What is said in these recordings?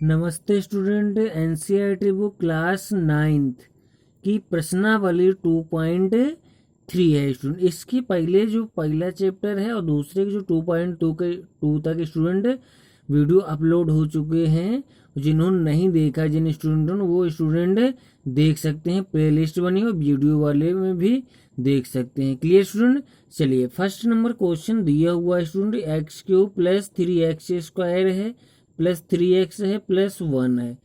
नमस्ते student. NCERT book class 9th की प्रश्नावली 2.3 है स्टूडेंट। इसके पहले जो पहला चैप्टर है और दूसरे के जो 2.2 के 2 तक स्टूडेंट वीडियो अपलोड हो चुके हैं। जिन्होंने नहीं देखा, जिन स्टूडेंटों ने, वो स्टूडेंट देख सकते हैं। प्लेलिस्ट बनी और वीडियो वाले में भी देख सकते हैं। Clear student. चलिए, फर्स्ट नंबर क्वेश्चन दिया हुआ है स्टूडेंट, x³ प्लस 3x² है प्लस 3x है प्लस 1 है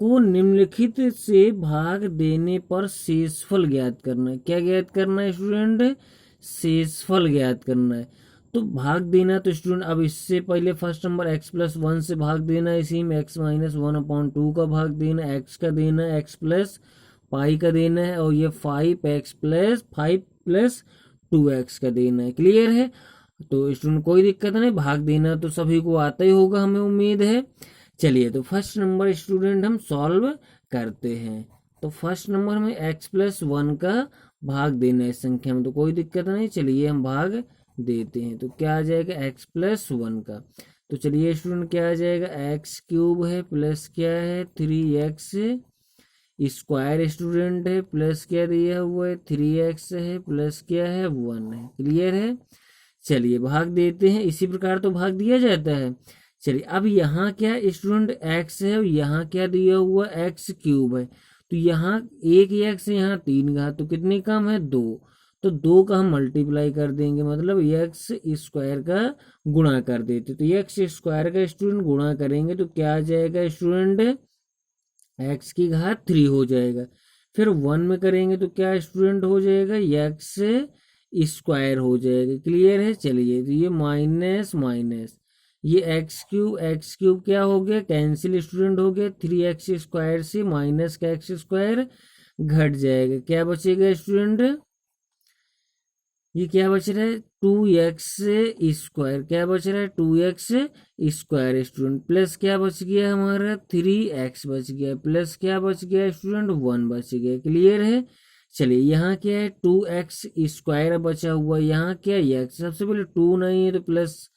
को निम्नलिखित से भाग देने पर शेषफल ज्ञात करना है। क्या ज्ञात करना है स्टूडेंट? शेषफल ज्ञात करना है। तो भाग देना, तो स्टूडेंट अब इससे पहले फर्स्ट नंबर x+1 से भाग देना, इसी में x-1/2 का भाग देना, x का देना, x प्लस पाई का देना है, और ये 5x प्लस 5 प्लस 2x का देना है। क्लियर है। तो स्टूडेंट कोई दिक्कत नहीं, भाग देना तो सभी को आता ही होगा, हमें उम्मीद है। चलिए, तो फर्स्ट नंबर स्टूडेंट हम सॉल्व करते हैं। तो फर्स्ट नंबर में x+1 का भाग देना है इस संख्या में, तो कोई दिक्कत नहीं। चलिए हम भाग देते हैं। तो क्या आ जाएगा x+1 का? तो चलिए स्टूडेंट, क्या आ जाएगा? x³ है प्लस क्या है 3x² स्टूडेंट है प्लस क्या दिया हुआ है 3x है प्लस क्या है 1 है। क्लियर है। चलिए भाग देते हैं। इसी प्रकार तो भाग दिया जाता है। चलिए, अब यहाँ क्या स्टूडेंट x है और यहाँ क्या दिया हुआ x³ है। तो यहाँ एक x है, यहाँ 3 घात, तो कितनी कम है 2। तो 2 का हम मल्टीप्लाई कर देंगे, मतलब x² का गुणा कर देते। तो x² का स्टूडेंट गुणा करेंगे तो क्या आ जाएगा स्टूडेंट? x की घात 3 हो जाएगा। फिर 1 में करेंगे तो क्या स्टूडेंट हो जाएगा? x² हो जाएगा। क्लियर है। चलिए, तो ये माइनस माइनस, ये x³ क्या हो गया? कैंसिल स्टूडेंट हो गया। 3x² से माइनस का x² घट जाएगा। क्या बचेगा स्टूडेंट? ये क्या बच रहा है? 2x²। क्या बच रहा है? 2x² स्टूडेंट प्लस क्या बच गया हमारा? 3x बच गया प्लस क्या बच गया स्टूडेंट? 1 बच गया। क्लियर है। चलिए, यहाँ क्या है? 2x² बचा हुआ। यहाँ क्या है? x। सबसे पहले 2 नहीं है तो प्लस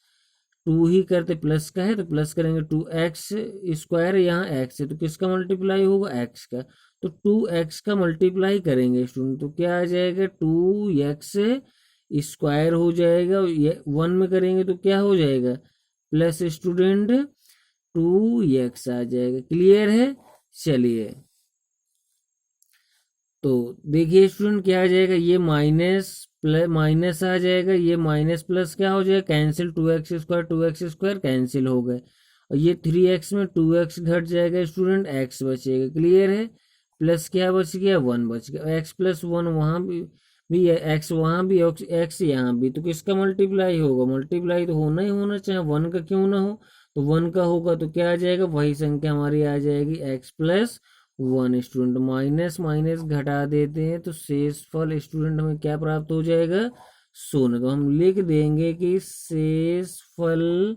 2 ही करते, प्लस का है तो प्लस करेंगे। 2x², यहाँ x है तो किसका मल्टीप्लाई होगा? x का। तो 2x का मल्टीप्लाई करेंगे स्टूडेंट, तो क्या आ जाएगा? 2x² हो जाएगा। ये 1 में करेंगे तो क्या हो जाएगा? प्लस स्टूडेंट 2x आ जाएगा। क्लियर है। चलिए, तो देखिए स्टूडेंट, क्या आ जाएगा? ये माइनस प्लस माइनस आ जाएगा, ये माइनस प्लस क्या हो जाएगा? कैंसिल। 2x² कैंसिल हो गए, और ये 3x में 2x घट जाएगा स्टूडेंट, x बचेगा। क्लियर है। प्लस क्या बच गया? 1 बच गया। x+1 वहाँ भी है, x वहाँ भी, x यहाँ भी, तो किसका मल्टीप्लाई होगा? मल्टीप्लाई तो होना ही होना, चाहे 1 का क्यों ना हो। तो 1 का होगा तो क्या आ जाएगा? वही संख्या हमारी आ जाएगी x+1 स्टूडेंट। माइनस माइनस घटा देते हैं तो शेषफल स्टूडेंट हमें क्या प्राप्त हो जाएगा? 0। तो हम लिख देंगे कि शेषफल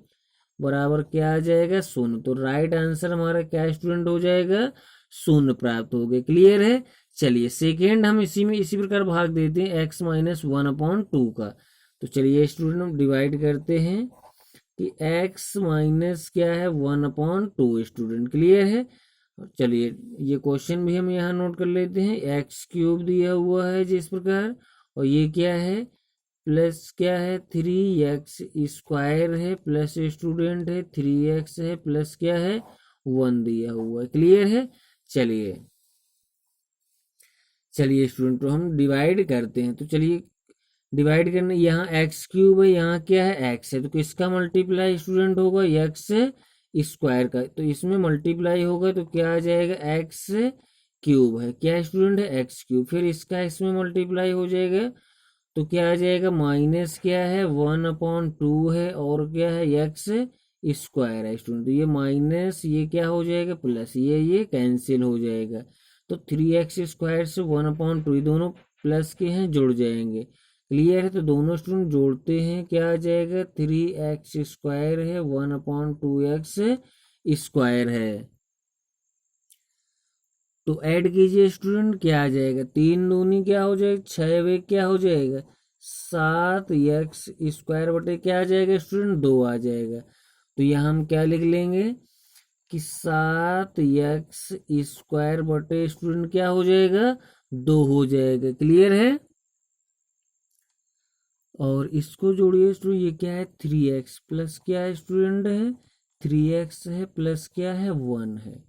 बराबर क्या आ जाएगा? 0। तो राइट आंसर हमारा क्या स्टूडेंट हो जाएगा? 0 प्राप्त हो गए। क्लियर है। चलिए, सेकेंड हम इसी प्रकार भाग देते हैं x-1/2 का। तो चलिए स्टूडेंट, हम डिवाइड करते हैं कि x माइनस क्या है 1/2 स्टूडेंट। क्लियर है। चलिए, ये क्वेश्चन भी हम यहाँ नोट कर लेते हैं। x³ दिया हुआ है जिस प्रकार, और ये क्या है? प्लस क्या है? 3x² है प्लस स्टूडेंट है 3x है प्लस क्या है? 1 दिया हुआ है। क्लियर है। चलिए चलिए स्टूडेंट, तो हम डिवाइड करते हैं। तो चलिए डिवाइड करने, यहाँ x³ है, यहाँ क्या है? x है, तो किसका मल्टीप्लाई स्टूडेंट होगा? x² का। तो इसमें मल्टीप्लाई होगा तो क्या आ जाएगा? x³ है, क्या स्टूडेंट है? x³। फिर इसका इसमें मल्टीप्लाई हो जाएगा तो क्या आ जाएगा? माइनस क्या है 1/2 है, और क्या है? x² है स्टूडेंट। तो ये माइनस, ये क्या हो जाएगा? प्लस, ये कैंसिल हो जाएगा। तो 3x² से 1/2, ये दोनों प्लस के हैं, जुड़ जाएंगे। क्लियर है। तो दोनों स्टूडेंट जोड़ते हैं, क्या आ जाएगा? 3x² है 1/2x² है। तो ऐड कीजिए स्टूडेंट, क्या आ जाएगा? 3 दूनी क्या हो जाएगा? 6 एक क्या हो जाएगा? 7x² बटे क्या आ जाएगा स्टूडेंट? 2 आ जाएगा। तो यहाँ हम क्या लिख लेंगे के साथ एक्स स्क्वायर बटे स्टूडेंट क्या हो जाएगा, 2 हो जाएगा। क्लियर है। और इसको जोड़िए स्टूडेंट, ये क्या है 3x प्लस क्या है स्टूडेंट है 3x है प्लस क्या है 1 है।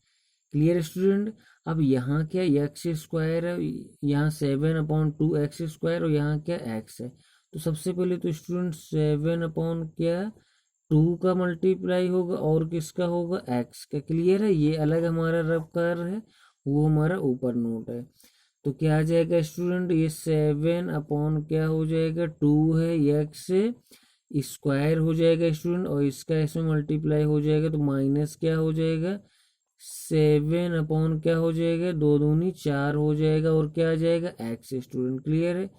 Clear student. अब यहाँ क्या एक्स स्क्वायर है, यहाँ 7/2 x² और यहाँ क्या x है। तो सबसे पहले तो स्टूडेंट 7 क्या 2 का मल्टीप्लाई होगा और किसका होगा x का। क्लियर है। ये अलग हमारा रफ कर है, वो हमारा ऊपर नोट है। तो क्या आ जाएगा स्टूडेंट, ये 7 क्या हो जाएगा 2 है एक्स स्क्वायर हो जाएगा स्टूडेंट, और इसका इसमें मल्टीप्लाई हो जाएगा तो माइनस क्या हो जाएगा 7 क्या हो जाएगा 2 दूनी 4 हो जाएगा, और क्या आ जाएगा एक्स स्टूडेंट। क्लियर है।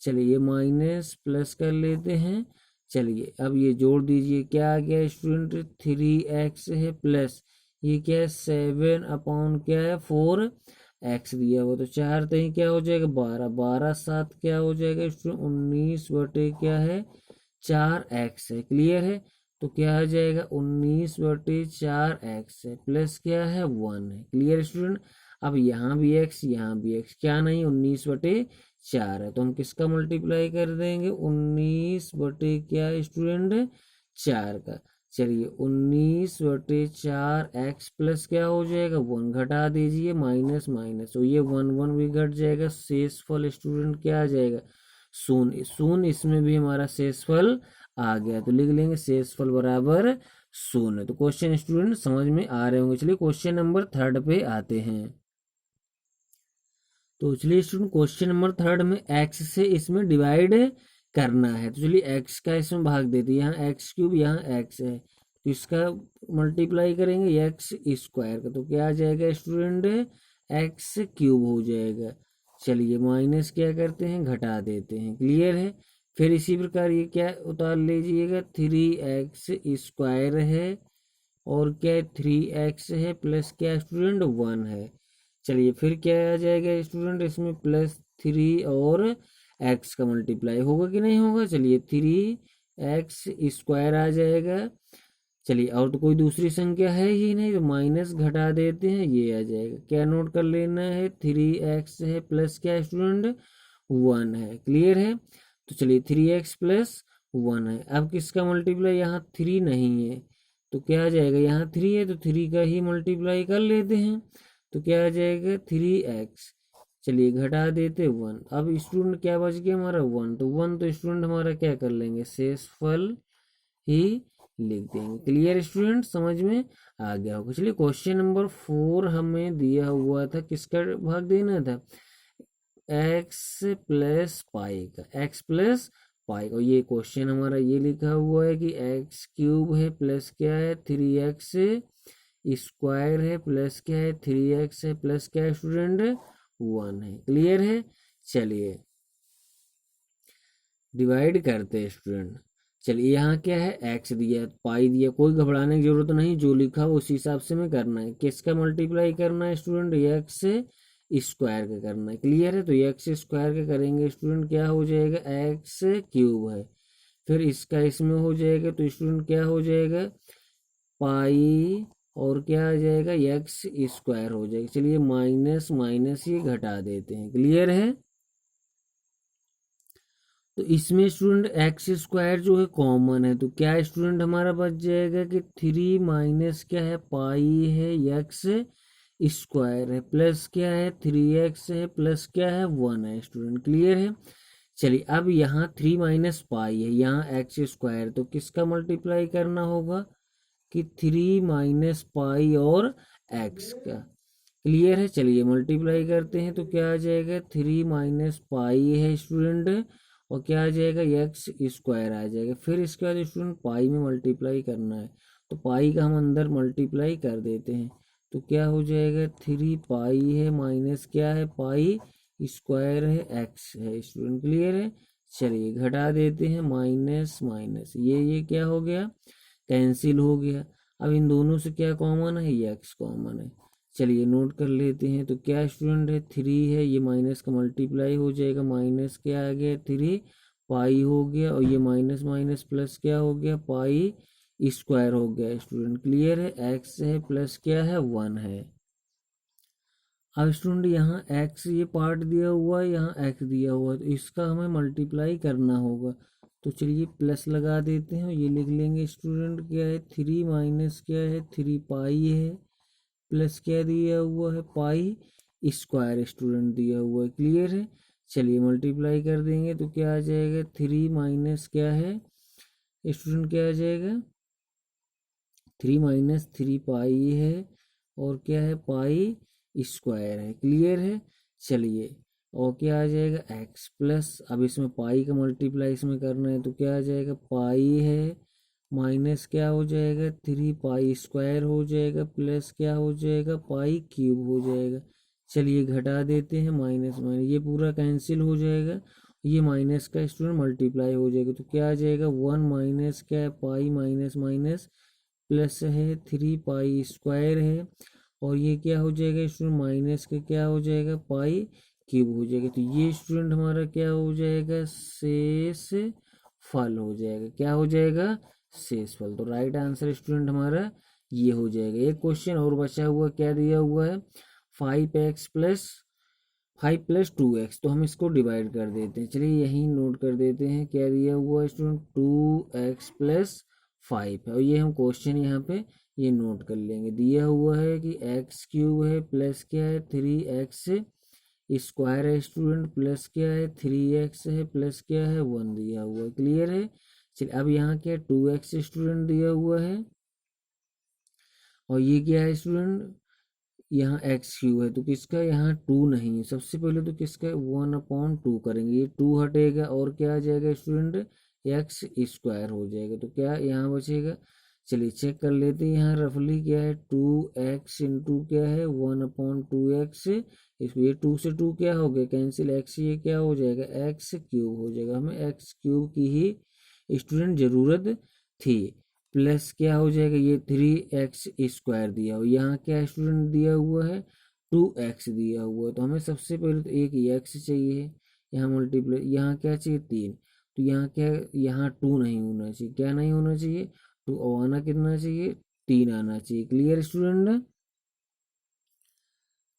चलिए ये माइनस प्लस कर लेते हैं। चलिए अब ये जोड़ दीजिए, क्या आ गया स्टूडेंट 3x है प्लस ये क्या है 7 क्या है 4x दिया हुआ, तो 4 तहीं क्या हो जाएगा 12, 12 7 क्या हो जाएगा स्टूडेंट 19 बटे क्या है 4x है। क्लियर है। तो क्या आ जाएगा 19/4x है प्लस क्या है 1 है। Clear student. अब यहाँ भी x यहाँ भी x, क्या नहीं 19/4 है, तो हम किसका मल्टीप्लाई कर देंगे 19 बटे क्या स्टूडेंट 4 का। चलिए 19/4x प्लस क्या हो जाएगा 1, घटा दीजिए माइनस माइनस, तो ये 1 1 भी घट जाएगा, शेषफल स्टूडेंट क्या आ जाएगा शून्य। शून्य इसमें भी हमारा शेषफल आ गया, तो लिख लेंगे शेषफल बराबर 0। तो क्वेश्चन स्टूडेंट समझ में आ रहे होंगे। चलिए क्वेश्चन नंबर 3 पे आते हैं। तो चलिए स्टूडेंट क्वेश्चन नंबर 3 में x से इसमें डिवाइड करना है। तो चलिए x का इसमें भाग देते हैं, यहाँ x³ यहाँ x है, तो इसका मल्टीप्लाई करेंगे x स्क्वायर का, तो क्या आ जाएगा स्टूडेंट x³ हो जाएगा। चलिए माइनस क्या करते हैं घटा देते हैं। क्लियर है। फिर इसी प्रकार ये क्या उतार लीजिएगा 3x स्क्वायर है और क्या 3x है प्लस क्या स्टूडेंट 1 है। चलिए फिर क्या आ जाएगा स्टूडेंट इसमें +3 और x का मल्टीप्लाई होगा कि नहीं होगा। चलिए 3x स्क्वायर आ जाएगा। चलिए और तो कोई दूसरी संख्या है ही नहीं, तो माइनस घटा देते हैं, ये आ जाएगा। क्या नोट कर लेना है 3x है प्लस क्या स्टूडेंट 1 है। क्लियर है। तो चलिए 3x + 1 है। अब किसका मल्टीप्लाई, यहाँ 3 नहीं है तो क्या आ जाएगा, यहाँ 3 है तो 3 का ही मल्टीप्लाई कर लेते हैं, तो क्या आ जाएगा 3x। चलिए घटा देते 1। अब स्टूडेंट क्या बच गया हमारा 1, तो 1 तो स्टूडेंट हमारा क्या कर लेंगे शेषफल ही लिख देंगे। क्लियर स्टूडेंट समझ में आ गया होगा। चलिए क्वेश्चन नंबर 4 हमें दिया हुआ था, किसका भाग देना था x + पाई का, x + पाई का। ये क्वेश्चन हमारा ये लिखा हुआ है कि x³ है प्लस क्या है 3x स्क्वायर है प्लस क्या है 3x है प्लस क्या है स्टूडेंट 1 है। क्लियर है। चलिए डिवाइड करते हैं स्टूडेंट। चलिए यहाँ क्या है x दिया पाई दिया, कोई घबराने की जरूरत नहीं, जो लिखा हो उसी हिसाब से में करना है। किसका मल्टीप्लाई करना है स्टूडेंट x स्क्वायर का करना है। क्लियर है। तो x स्क्वायर का करेंगे स्टूडेंट क्या हो जाएगा x³ है, फिर इसका इसमें हो जाएगा तो स्टूडेंट क्या हो जाएगा पाई और क्या आ जाएगा x स्क्वायर हो जाएगा। चलिए माइनस माइनस ये घटा देते हैं। क्लियर है। तो इसमें स्टूडेंट x स्क्वायर जो है कॉमन है, तो क्या स्टूडेंट हमारा बच जाएगा कि 3 माइनस क्या है पाई है x स्क्वायर है प्लस क्या है 3x है प्लस क्या है 1 है स्टूडेंट। क्लियर है। चलिए अब यहाँ 3 माइनस पाई है, यहाँ x स्क्वायर, तो किसका मल्टीप्लाई करना होगा कि 3 माइनस पाई और x का। क्लियर है। चलिए मल्टीप्लाई करते हैं तो क्या आ जाएगा 3 माइनस पाई है स्टूडेंट और क्या आ जाएगा x स्क्वायर आ जाएगा। फिर इसके बाद स्टूडेंट पाई में मल्टीप्लाई करना है, तो पाई का हम अंदर मल्टीप्लाई कर देते हैं, तो क्या हो जाएगा 3 पाई है माइनस क्या है पाई स्क्वायर है x है स्टूडेंट। क्लियर है। चलिए घटा देते हैं माइनस माइनस, ये क्या हो गया कैंसिल हो गया। अब इन दोनों से क्या कॉमन है ये x कॉमन है। चलिए नोट कर लेते हैं, तो क्या स्टूडेंट है 3 है, ये माइनस का मल्टीप्लाई हो जाएगा, माइनस क्या आ गया 3 पाई हो गया, और ये माइनस माइनस प्लस क्या हो गया पाई स्क्वायर हो गया स्टूडेंट। क्लियर है, एक्स है प्लस क्या है 1 है। अब स्टूडेंट यहाँ एक्स ये पार्ट दिया हुआ है, यहाँ एक्स दिया हुआ है, तो इसका हमें मल्टीप्लाई करना होगा। तो चलिए प्लस लगा देते हैं, ये लिख लेंगे स्टूडेंट क्या है 3 माइनस क्या है 3 पाई है, प्लस क्या दिया हुआ है पाई स्क्वायर स्टूडेंट दिया हुआ है। क्लियर है, चलिए मल्टीप्लाई कर देंगे तो क्या आ जाएगा 3 माइनस क्या है स्टूडेंट, क्या आ जाएगा 3 माइनस 3 पाई है और क्या है पाई स्क्वायर है। क्लियर है, चलिए और क्या आ जाएगा एक्स प्लस, अब इसमें पाई का मल्टीप्लाई इसमें करना है तो क्या आ जाएगा पाई है माइनस क्या हो जाएगा 3 पाई स्क्वायर हो जाएगा प्लस क्या हो जाएगा पाई क्यूब हो जाएगा। चलिए घटा देते हैं, माइनस माइनस ये पूरा कैंसिल हो जाएगा, ये माइनस का स्टूडेंट मल्टीप्लाई हो जाएगा तो क्या आ जाएगा 1 माइनस क्या है पाई माइनस माइनस प्लस है 3 पाई स्क्वायर है और ये क्या हो जाएगा स्टूडेंट माइनस का क्या हो जाएगा पाई क्यूब हो जाएगा। तो ये स्टूडेंट हमारा क्या हो जाएगा शेष फल हो जाएगा, क्या हो जाएगा शेष फल। तो राइट आंसर स्टूडेंट हमारा ये हो जाएगा। एक क्वेश्चन और बचा हुआ, क्या दिया हुआ है 5x प्लस 5 + 2x, तो हम इसको डिवाइड कर देते हैं। चलिए यही नोट कर देते हैं, क्या दिया हुआ है स्टूडेंट 2x + 5 है और ये हम क्वेश्चन यहाँ पे ये नोट कर लेंगे। दिया हुआ है कि x³ है प्लस क्या है 3x स्क्वायर है स्टूडेंट प्लस क्या है 3x है प्लस क्या है 1 दिया हुआ है। क्लियर है, चलिए अब यहाँ क्या 2x स्टूडेंट दिया हुआ है और ये क्या है स्टूडेंट यहाँ x³ है तो किसका यहाँ 2 नहीं है, सबसे पहले तो किसका 1/2 करेंगे, ये 2 हटेगा और क्या आ जाएगा स्टूडेंट x² हो जाएगा। तो क्या यहाँ बचेगा, चलिए चेक कर लेते हैं यहाँ रफली क्या है 2x इंटू क्या है 1/2x, इसको ये 2 से 2 क्या हो गया कैंसिल, x ये क्या हो जाएगा x³ हो जाएगा। हमें x³ की ही स्टूडेंट ज़रूरत थी, प्लस क्या हो जाएगा ये 3x² दिया हुआ, यहाँ क्या स्टूडेंट दिया हुआ है 2x दिया हुआ है। तो हमें सबसे पहले तो एक x चाहिए, यहाँ मल्टीप्लाई, यहाँ क्या चाहिए 3, तो यहाँ क्या यहाँ 2 नहीं होना चाहिए, क्या नहीं होना चाहिए 2, और आना कितना चाहिए 3 आना चाहिए। क्लियर स्टूडेंट,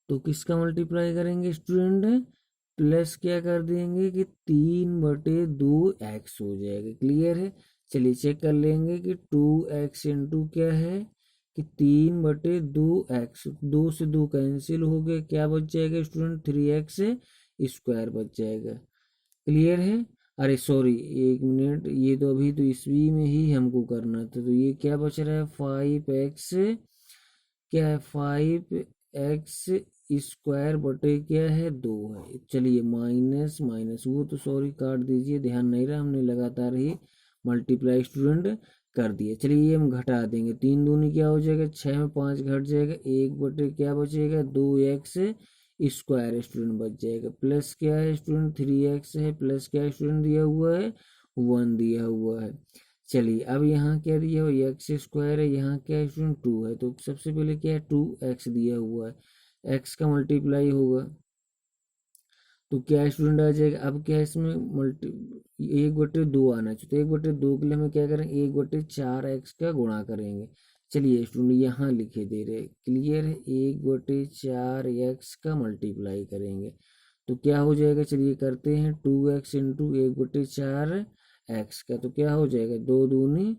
तो किसका मल्टीप्लाई करेंगे स्टूडेंट प्लस क्या कर देंगे कि 3/2x हो जाएगा। क्लियर है, चलिए चेक कर लेंगे कि 2x इंटू क्या है कि 3/2x, 2 से 2 कैंसिल हो गए, क्या बच जाएगा स्टूडेंट 3x² बच जाएगा। क्लियर है, अरे सॉरी 1 मिनट, ये तो अभी तो ईस्वी में ही हमको करना था, तो ये क्या बच रहा है 5x क्या है 5x² बटे क्या है 2 है। चलिए माइनस माइनस वो तो सॉरी काट दीजिए, ध्यान नहीं रहा, हमने लगातार ही मल्टीप्लाई स्टूडेंट कर दिया। चलिए ये हम घटा देंगे, 3 दूनी क्या हो जाएगा 6 में 5 घट जाएगा, 1 बटे क्या बचेगा 2x² स्टूडेंट बच जाएगा, प्लस क्या है स्टूडेंट 3x है प्लस क्या स्टूडेंट दिया हुआ है 1 दिया हुआ है। चलिए अब यहाँ क्या दिया हुआ x² है, यहाँ क्या है स्टूडेंट 2 है, तो सबसे पहले क्या है 2x दिया हुआ है, x का मल्टीप्लाई होगा तो क्या स्टूडेंट आ जाएगा। अब क्या है इसमें 1/2 आना चाहिए, तो 1/2 के लिए हमें क्या करेंगे 1/4x का गुणा करेंगे। चलिए स्टूडेंट यहाँ लिखे दे रहे, क्लियर है 1/4x का मल्टीप्लाई करेंगे तो क्या हो जाएगा, चलिए करते हैं 2x इंटू 1/4x का, तो क्या हो जाएगा 2 दूनी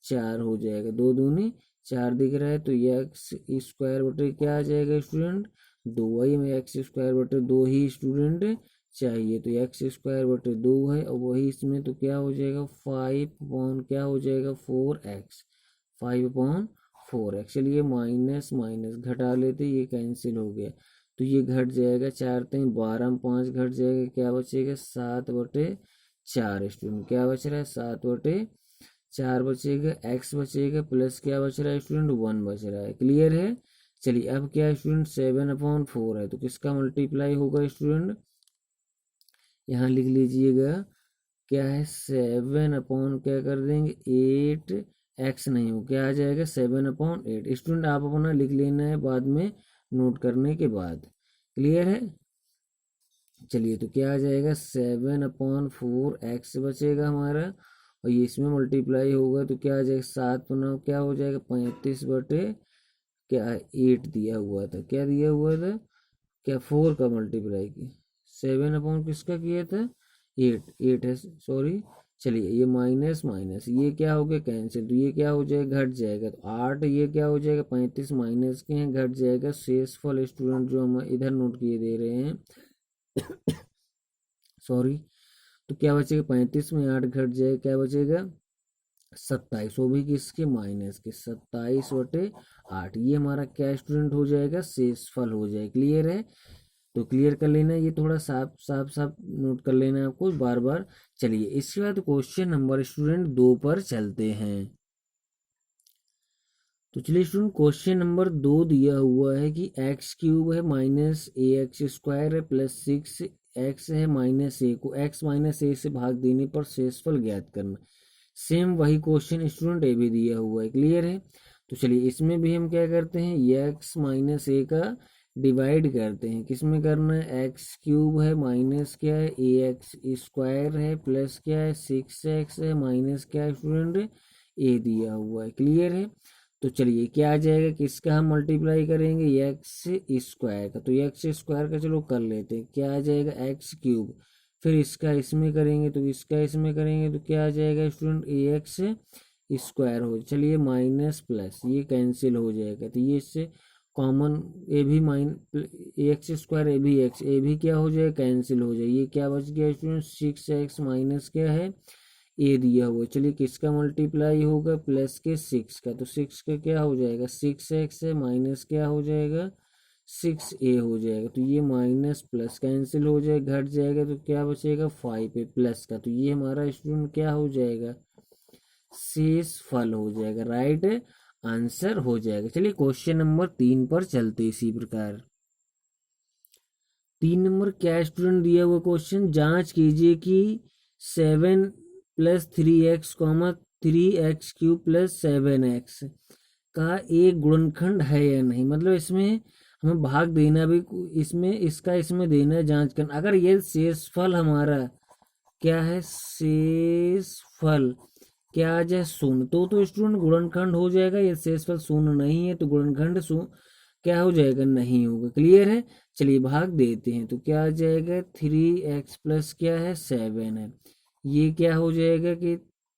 4 हो जाएगा, 2 दूनी 4 दिख रहा है तो x² बटे क्या आ जाएगा स्टूडेंट 2, वही में x² बटे 2 ही स्टूडेंट चाहिए, तो x² बटे 2 है और वही इसमें तो क्या हो जाएगा 5 क्या हो जाएगा 4x, 5/4x। चलिए माइनस माइनस घटा लेते, ये कैंसिल हो गया तो ये घट जाएगा 4 3 12 में 5 घट जाएगा, क्या बचेगा 7/4 स्टूडेंट, क्या बच रहा है 7/4 बचेगा, x बचेगा प्लस क्या बच रहा है स्टूडेंट 1 बच रहा है। क्लियर है, चलिए अब क्या है स्टूडेंट 7/4 है तो किसका मल्टीप्लाई होगा स्टूडेंट, यहाँ लिख लीजिएगा क्या है 7 क्या कर देंगे 8x नहीं हो, क्या आ जाएगा 7/8। स्टूडेंट आप अपना लिख लेना है बाद में नोट करने के बाद। क्लियर है, चलिए तो क्या आ जाएगा 7/4x बचेगा हमारा और ये इसमें मल्टीप्लाई होगा तो क्या आ जाएगा 7 9 क्या हो जाएगा 35 बटे क्या 8 दिया हुआ था, क्या दिया हुआ था, क्या 4 का मल्टीप्लाई किया, 7 अपॉन किसका किया था 8, 8 है सॉरी। चलिए ये माइनस माइनस ये क्या हो गया कैंसिल, तो ये क्या हो जाएगा घट जाएगा, तो 8 ये क्या हो जाएगा 35 माइनस के हैं घट जाएगा। शेषफल स्टूडेंट जो हम इधर नोट किए दे रहे हैं सॉरी, तो क्या बचेगा 35 में 8 घट जाएगा, क्या बचेगा 27, वो भी किसके माइनस के 27/8, ये हमारा क्या स्टूडेंट हो जाएगा शेषफल हो जाएगा। क्लियर है, तो क्लियर कर लेना, ये थोड़ा साफ साफ साफ नोट कर लेना आपको बार बार। चलिए इसके बाद क्वेश्चन नंबर स्टूडेंट 2 पर चलते हैं। तो चलिए स्टूडेंट क्वेश्चन नंबर 2 दिया हुआ है कि x³ है माइनस ax² है प्लस 6x है माइनस a को x माइनस a से भाग देने पर शेषफल ज्ञात करना। सेम वही क्वेश्चन स्टूडेंट ए भी दिया हुआ है। क्लियर है, तो चलिए इसमें भी हम क्या करते हैं x माइनस a का डिवाइड करते हैं, किसमें करना है x³ है माइनस क्या है ax² है प्लस क्या है 6x है माइनस क्या है स्टूडेंट a दिया हुआ है। क्लियर है, तो चलिए क्या आ जाएगा किसका हम मल्टीप्लाई करेंगे x² का, तो x² का चलो कर लेते हैं, क्या आ जाएगा x³, फिर इसका इसमें करेंगे तो इसका इसमें करेंगे तो क्या आ जाएगा स्टूडेंट ax² हो, चलिए माइनस प्लस ये कैंसिल हो जाएगा, तो ये इससे कॉमन ए भी ax² ए भी क्या हो जाएगा कैंसिल हो जाएगा, ये क्या बच गया स्टूडेंट 6x माइनस क्या है ए दिया हुआ। चलिए किसका मल्टीप्लाई होगा प्लस के 6 का, तो 6 का क्या हो जाएगा 6x है माइनस क्या हो जाएगा 6a हो जाएगा, तो ये माइनस प्लस कैंसिल हो जाएगा घट जाएगा, तो क्या बचेगा 5 पे प्लस का, तो ये हमारा स्टूडेंट क्या हो जाएगा शेषफल हो जाएगा, राइट आंसर हो जाएगा। चलिए क्वेश्चन नंबर 3 पर चलते इसी प्रकार। 3 नंबर क्या स्टूडेंट दिया हुआ क्वेश्चन, जांच कीजिए कि 7 plus 3x 3x³ plus 7x का एक गुणनखंड है या नहीं, मतलब इसमें हमें भाग देना भी, इसमें इसका इसमें देना है जांच करना। अगर ये शेषफल हमारा क्या है शेषफल क्या आ जाए शून्य तो स्टूडेंट गुणनखंड हो जाएगा, ये शेषफल शून्य नहीं है तो गुणनखंड क्या हो जाएगा नहीं होगा। क्लियर है, चलिए भाग देते हैं, तो क्या आ जाएगा 3x प्लस क्या है 7 है, ये क्या हो जाएगा कि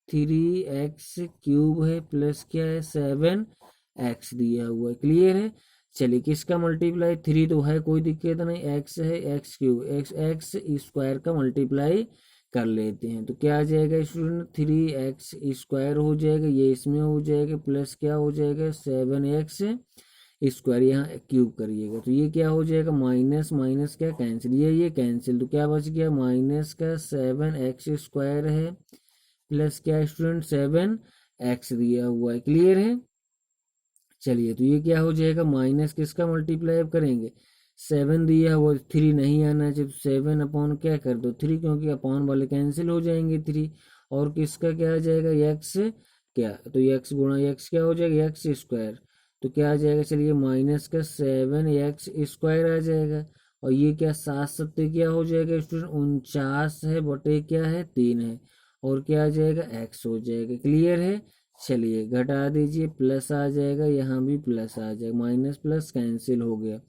3x³ है प्लस क्या है 7x दिया हुआ है। क्लियर है, चलिए किसका मल्टीप्लाई 3 तो है कोई दिक्कत नहीं, x है x³ x² का मल्टीप्लाई कर लेते हैं, तो क्या आ जाएगा स्टूडेंट 3x² हो जाएगा, ये इसमें हो जाएगा प्लस क्या हो जाएगा 7x² यहाँ क्यूब करिएगा, तो ये क्या हो जाएगा माइनस माइनस क्या कैंसिल, ये कैंसिल, तो क्या बच गया माइनस का 7x² है प्लस क्या स्टूडेंट 7x दिया हुआ है। क्लियर है, चलिए तो ये क्या हो जाएगा माइनस किसका मल्टीप्लाई अब करेंगे 7 दिया हुआ 3 नहीं आना चाहिए, तो 7 अपॉन क्या कर दो 3, क्योंकि अपॉन वाले कैंसिल हो जाएंगे 3, और किसका क्या आ जाएगा x क्या, तो x गुणा x क्या हो जाएगा x², तो क्या आ जाएगा चलिए माइनस का 7x² आ जाएगा, और ये क्या 7 क्या हो जाएगा स्टूडेंट 49 है बटे क्या है 3 है, और क्या आ जाएगा x हो जाएगा। क्लियर है, चलिए घटा दीजिए प्लस आ जाएगा, यहाँ भी प्लस आ जाएगा, माइनस प्लस कैंसिल हो गया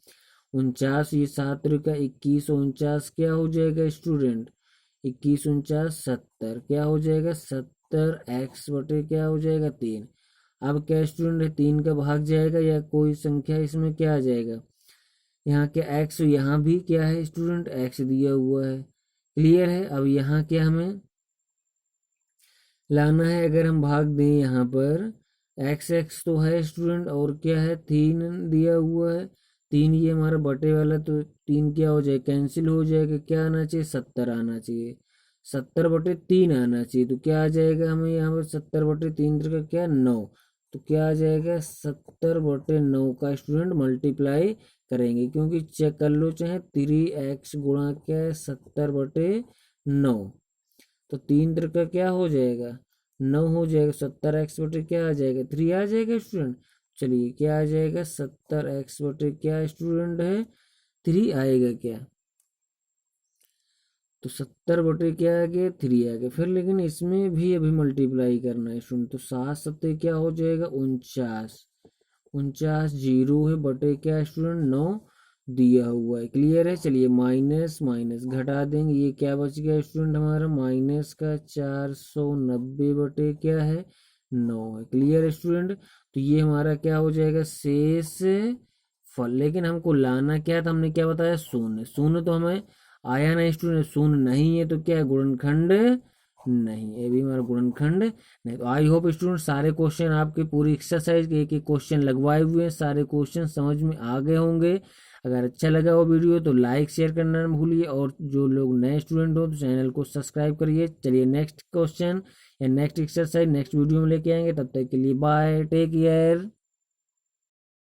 49, ये 7 का 21 49 क्या हो जाएगा स्टूडेंट 21 49 70 क्या हो जाएगा 70x बटे क्या हो जाएगा 3। अब क्या स्टूडेंट है 3 का भाग जाएगा या कोई संख्या इसमें क्या आ जाएगा, यहाँ क्या x, यहाँ भी क्या है स्टूडेंट x दिया हुआ है। क्लियर है, अब यहाँ क्या हमें लाना है, अगर हम भाग दें यहाँ पर x तो है स्टूडेंट, और क्या है 3 दिया हुआ है 3, ये हमारा बटे वाला, तो 3 क्या हो जाएगा कैंसिल हो जाएगा, क्या आना चाहिए 70 आना चाहिए, 70/3 आना चाहिए, तो क्या आ जाएगा हमें यहाँ पर 70/3 का क्या 9, तो क्या आ जाएगा 70/9 का स्टूडेंट मल्टीप्लाई करेंगे, क्योंकि चेक कर लो चाहे 3x गुणा क्या है 70/9, तो 3 का क्या हो जाएगा 9 हो जाएगा, 70x बटे क्या आ जाएगा 3 आ जाएगा स्टूडेंट। चलिए क्या आ जाएगा 70x बटे क्या स्टूडेंट है 3 आएगा क्या, तो 70 क्या आ गया 3 आ गया। फिर लेकिन इसमें भी अभी मल्टीप्लाई करना है स्टूडेंट, तो 7 क्या हो जाएगा 49, 49 जीरो है बटे क्या स्टूडेंट 9 दिया हुआ है। क्लियर है। चलिए माइनस माइनस घटा देंगे, ये क्या बच गया स्टूडेंट हमारा माइनस का 490 बटे क्या है 9 है। क्लियर है स्टूडेंट। तो ये हमारा क्या हो जाएगा शेष फल। लेकिन हमको लाना क्या था, हमने क्या बताया शून्य। शून्य तो हमें आया नहीं स्टूडेंट, शून्य नहीं है तो क्या है गुणनखंड नहीं, ये भी हमारा गुणनखंड नहीं। तो आई होप स्टूडेंट सारे क्वेश्चन आपके पूरी एक्सरसाइज के एक एक क्वेश्चन लगवाए हुए हैं, सारे क्वेश्चन समझ में आ गए होंगे। अगर अच्छा लगा वो वीडियो तो लाइक शेयर करना ना भूलिए, और जो लोग नए स्टूडेंट हो तो चैनल को सब्सक्राइब करिए। चलिए नेक्स्ट क्वेश्चन या नेक्स्ट एक्सरसाइज नेक्स्ट वीडियो में लेके आएंगे, तब तक के लिए बाय, टेक केयर।